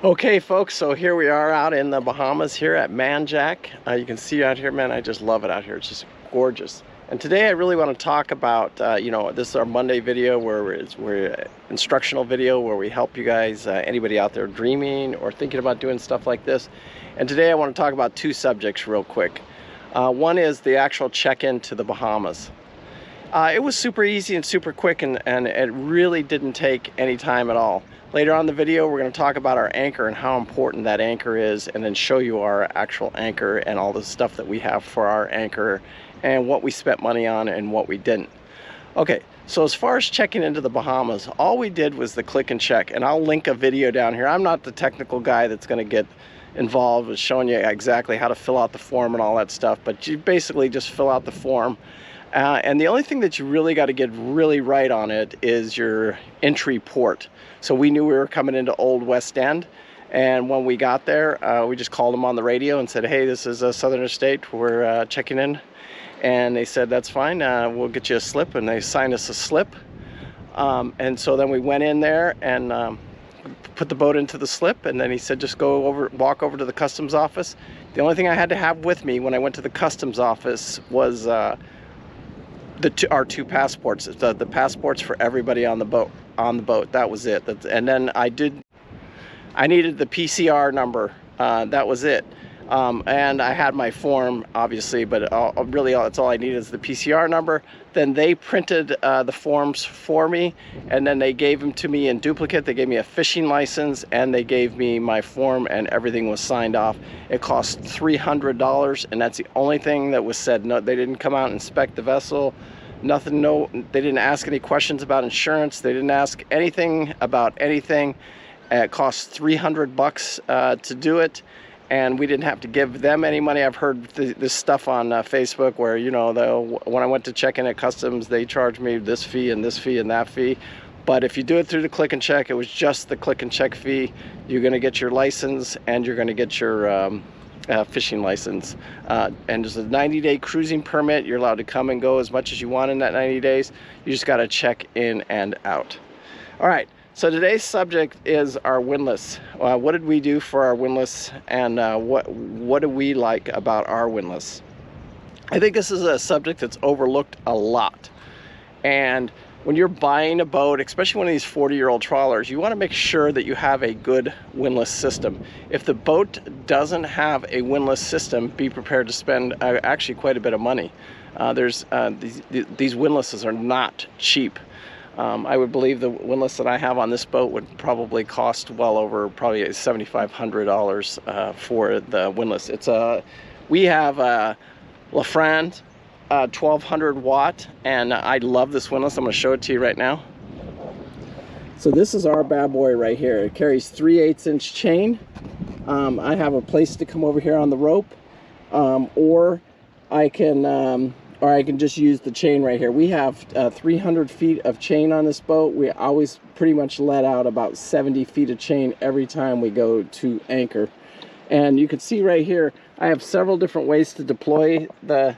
Okay folks, so here we are out in the Bahamas here at Manjack. You can see out here, man, I just love it out here. It's just gorgeous. And today I really want to talk about, this is our Monday video we're instructional video where we help you guys, anybody out there dreaming or thinking about doing stuff like this. And today I want to talk about two subjects real quick. One is the actual check-in to the Bahamas. It was super easy and super quick, and it really didn't take any time at all. Later on in the video, we're going to talk about our anchor and how important that anchor is, and then show you our actual anchor and all the stuff that we have for our anchor and what we spent money on and what we didn't. Okay, so as far as checking into the Bahamas, all we did was the click and check, and I'll link a video down here. I'm not the technical guy that's going to get involved with showing you exactly how to fill out the form and all that stuff, but you basically just fill out the form. And the only thing that you really got to get really right on it is your entry port. So we knew we were coming into Old West End, and when we got there, we just called them on the radio and said, hey, this is a Southern Estate, we're checking in. And they said, that's fine, we'll get you a slip, and they signed us a slip. And so then we went in there and put the boat into the slip, and then he said, just walk over to the customs office. The only thing I had to have with me when I went to the customs office was our two passports, the passports for everybody on the boat. That was it. And then I needed the PCR number. That was it. And I had my form, obviously, but really that's all I needed is the PCR number. Then they printed the forms for me, and then they gave them to me in duplicate. They gave me a fishing license, and they gave me my form, and everything was signed off. It cost $300, and that's the only thing that was said. No, they didn't come out and inspect the vessel. Nothing, no, they didn't ask any questions about insurance. They didn't ask anything about anything. It cost $300 to do it, and we didn't have to give them any money. I've heard this stuff on Facebook where, you know, when I went to check in at customs, they charged me this fee and this fee and that fee. But if you do it through the click and check, it was just the click and check fee. You're going to get your license, and you're going to get your fishing license, and there's a 90-day cruising permit. You're allowed to come and go as much as you want in that 90 days. You just got to check in and out. All right, so today's subject is our windlass. What did we do for our windlass, and what do we like about our windlass? I think this is a subject that's overlooked a lot. And when you're buying a boat, especially one of these 40-year-old trawlers, you want to make sure that you have a good windlass system. If the boat doesn't have a windlass system, be prepared to spend actually quite a bit of money. These windlasses are not cheap. I would believe the windlass that I have on this boat would probably cost well over probably $7,500 for the windlass. We have LaFrance 1200 watt, and I love this windlass. I'm going to show it to you right now. So this is our bad boy right here. It carries 3/8 inch chain. I have a place to come over here on the rope, or I can just use the chain right here. We have 300 feet of chain on this boat. We always pretty much let out about 70 feet of chain every time we go to anchor. And you can see right here, I have several different ways to deploy the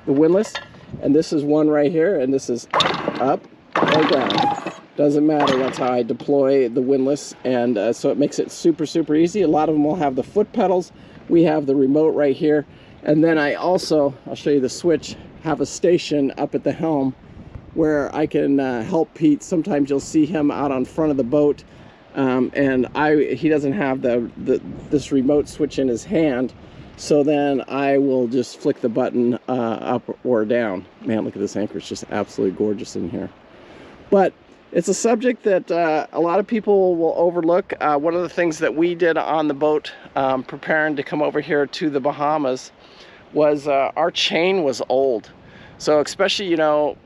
windlass, and this is one right here, and this is up or down. Doesn't matter, that's how I deploy the windlass, and so it makes it super easy. A lot of them will have the foot pedals. We have the remote right here, and then I'll show you the switch, have a station up at the helm where I can help Pete. Sometimes you'll see him out on front of the boat, and he doesn't have this remote switch in his hand. So then I will just flick the button up or down. Man, look at this anchor. It's just absolutely gorgeous in here. But it's a subject that a lot of people will overlook. One of the things that we did on the boat preparing to come over here to the Bahamas was our chain was old. So especially, you know,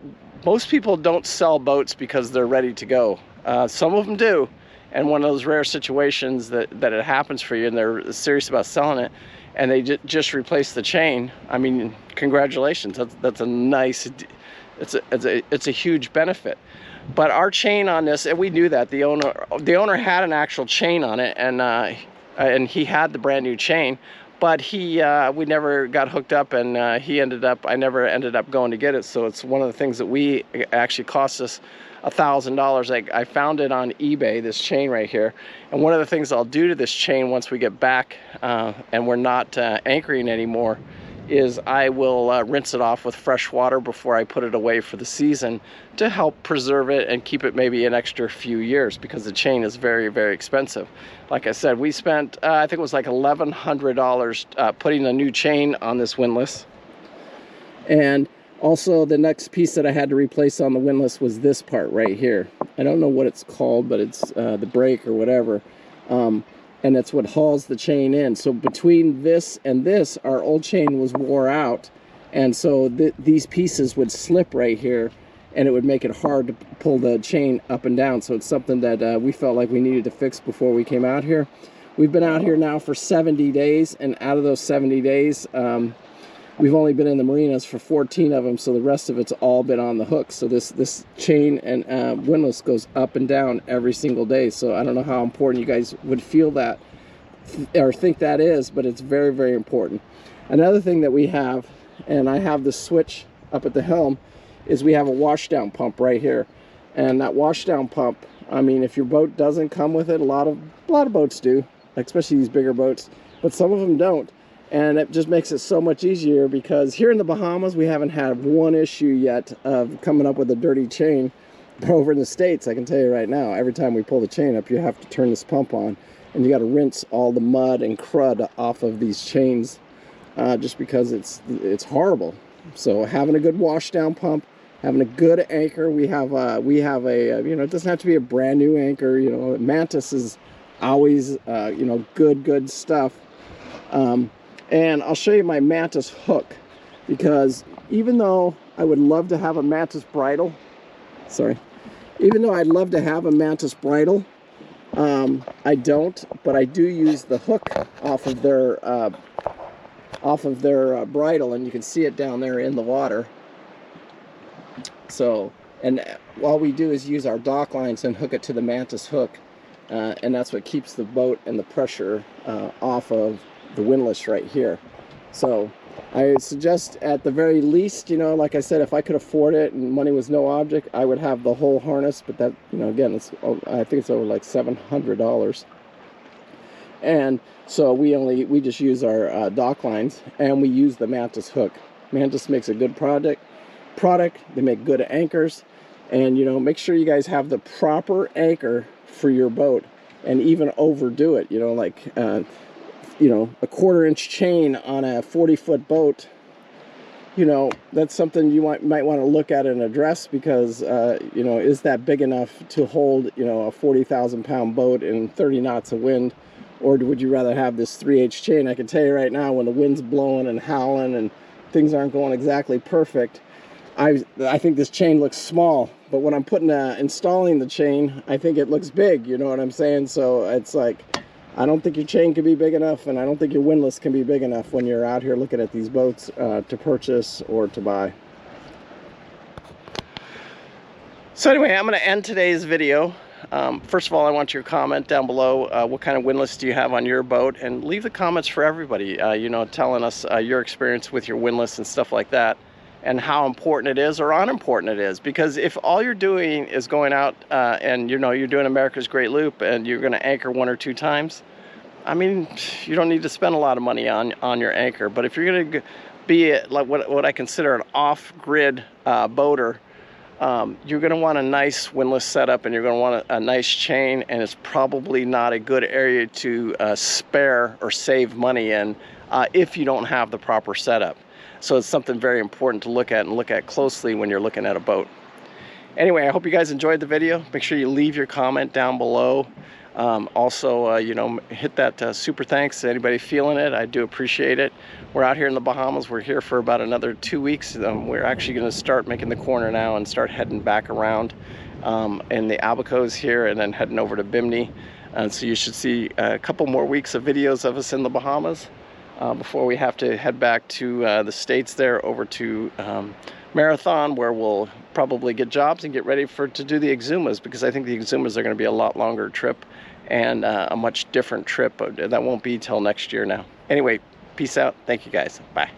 most people don't sell boats because they're ready to go. Some of them do. And one of those rare situations that it happens for you and they're serious about selling it, and they just replace the chain, I mean, congratulations. That's a nice, it's a huge benefit. But our chain on this, and we knew that the owner had an actual chain on it, and he had the brand new chain, but we never got hooked up, and I never ended up going to get it. So it's one of the things that actually cost us $1,000. I found it on eBay, this chain right here. And one of the things I'll do to this chain once we get back and we're not anchoring anymore is I will rinse it off with fresh water before I put it away for the season to help preserve it and keep it maybe an extra few years, because the chain is very, very expensive. Like I said, we spent, I think it was like $1,100 putting a new chain on this Windlass. And also the next piece that I had to replace on the Windlass was this part right here. I don't know what it's called, but it's the brake or whatever. And that's what hauls the chain in. So between this and this, our old chain was wore out, and so these pieces would slip right here, and it would make it hard to pull the chain up and down. So it's something that we felt like we needed to fix before we came out here. We've been out here now for 70 days, and out of those 70 days, we've only been in the marinas for 14 of them, so the rest of it's all been on the hook. So this chain and Windlass goes up and down every single day. So I don't know how important you guys would feel that or think that is, but it's very, very important. Another thing that we have, and I have the switch up at the helm, is we have a washdown pump right here. And that washdown pump, I mean, if your boat doesn't come with it, a lot of boats do, especially these bigger boats, but some of them don't. And it just makes it so much easier, because here in the Bahamas, we haven't had one issue yet of coming up with a dirty chain. But over in the States, I can tell you right now, every time we pull the chain up, you have to turn this pump on, and you got to rinse all the mud and crud off of these chains, just because it's horrible. So having a good washdown pump, having a good anchor, we have a you know, it doesn't have to be a brand new anchor. You know, Mantis is always you know, good stuff. And I'll show you my Mantis hook, because even though I would love to have a Mantis bridle, even though I'd love to have a Mantis bridle, I don't, but I do use the hook off of their bridle, and you can see it down there in the water. So, and all we do is use our dock lines and hook it to the Mantis hook, and that's what keeps the boat and the pressure off of the Windlass right here. So I suggest, at the very least, you know, like I said, if I could afford it and money was no object, I would have the whole harness. But that, you know, again, I think it's over like $700. And so we just use our dock lines, and we use the Mantis hook. Mantis makes a good product. They make good anchors, and you know, make sure you guys have the proper anchor for your boat, and even overdo it. You know, like you know, a 1/4-inch chain on a 40-foot boat, you know, that's something you might want to look at and address, because you know, is that big enough to hold, you know, a 40,000-pound boat in 30 knots of wind, or would you rather have this 3/8 chain? I can tell you right now, when the wind's blowing and howling and things aren't going exactly perfect, I think this chain looks small, but when I'm installing the chain, I think it looks big. You know what I'm saying? So it's like, I don't think your chain can be big enough, and I don't think your Windlass can be big enough when you're out here looking at these boats to purchase or to buy. So anyway, I'm going to end today's video. First of all, I want your comment down below. What kind of Windlass do you have on your boat? And leave the comments for everybody, you know, telling us your experience with your Windlass and stuff like that, and how important it is or unimportant it is. Because if all you're doing is going out and, you know, you're doing America's Great Loop and you're going to anchor 1 or 2 times, I mean, you don't need to spend a lot of money on your anchor. But if you're going to be like what I consider an off-grid boater, you're going to want a nice Windlass setup, and you're going to want a nice chain, and it's probably not a good area to spare or save money in if you don't have the proper setup. So it's something very important to look at, and look at closely when you're looking at a boat. Anyway, I hope you guys enjoyed the video. Make sure you leave your comment down below. Also, you know, hit that super thanks to anybody feeling it. I do appreciate it. We're out here in the Bahamas. We're here for about another 2 weeks. We're actually going to start making the corner now and start heading back around in the Albacos here, and then heading over to Bimini. And so you should see a couple more weeks of videos of us in the Bahamas before we have to head back to the States there, over to Marathon, where we'll probably get jobs and get ready to do the Exumas, because I think the Exumas are going to be a lot longer trip and a much different trip. That won't be till next year now. Anyway, peace out. Thank you guys. Bye.